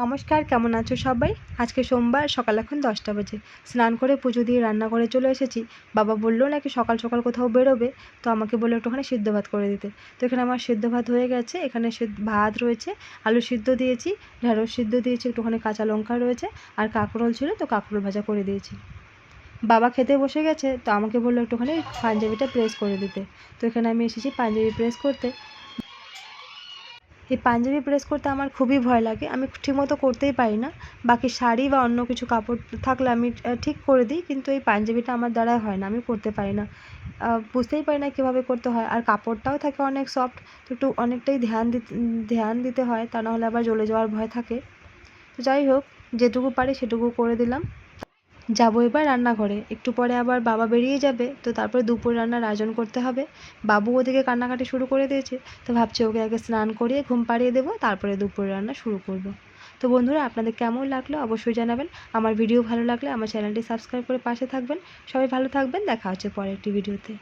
নমস্কার, কেমন আছো সবাই? আজকে সোমবার, সকাল এখন 10টা বাজে। স্নান করে পুজো দিয়ে রান্নাঘরে চলে এসেছি। বাবা বলল নাকি সকাল সকাল কোথাও বেরোবে, তো আমাকে বললো একটুখানি সিদ্ধ ভাত করে দিতে। তো এখানে আমার সিদ্ধ ভাত হয়ে গেছে। এখানে ভাত রয়েছে, আলু সিদ্ধ দিয়েছি, ঢেঁড়স সিদ্ধ দিয়েছি, একটুখানি কাঁচা লঙ্কা রয়েছে, আর কাঁকরোল ছিল, তো কাঁকরোল ভাজা করে দিয়েছি। বাবা খেতে বসে গেছে, তো আমাকে বললো একটুখানি পাঞ্জাবিটা প্রেস করে দিতে। তো এখানে আমি এসেছি পাঞ্জাবি প্রেস করতে। এই পাঞ্জাবি প্রেস করতে আমার খুবই ভয় লাগে, আমি ঠিকমতো করতেই পারি না। বাকি শাড়ি বা অন্য কিছু কাপড় থাকলে আমি ঠিক করে দিই, কিন্তু এই পাঞ্জাবিটা আমার দ্বারাই হয় না, আমি করতে পারি না। বুঝতেই পারি না কীভাবে করতে হয়, আর কাপড়টাও থাকে অনেক সফট, তো একটু অনেকটাই ধ্যান দিতে হয়, তা নাহলে আবার জ্বলে যাওয়ার ভয় থাকে। তো যাই হোক, যেটুকু পারি সেটুকু করে দিলাম। যাবো এবার রান্নাঘরে, একটু পরে আবার বাবা বেরিয়ে যাবে, তো তারপরে দুপুর রান্নার আয়োজন করতে হবে। বাবু ওদিকে কান্নাকাটি শুরু করে দিয়েছে, তো ভাবছি ওকে আগে স্নান করিয়ে ঘুম পাড়িয়ে দেবো, তারপরে দুপুর রান্না শুরু করব। তো বন্ধুরা, আপনাদের কেমন লাগলো অবশ্যই জানাবেন। আমার ভিডিও ভালো লাগলে আমার চ্যানেলটি সাবস্ক্রাইব করে পাশে থাকবেন। সবাই ভালো থাকবেন, দেখা হচ্ছে পরের একটি ভিডিওতে।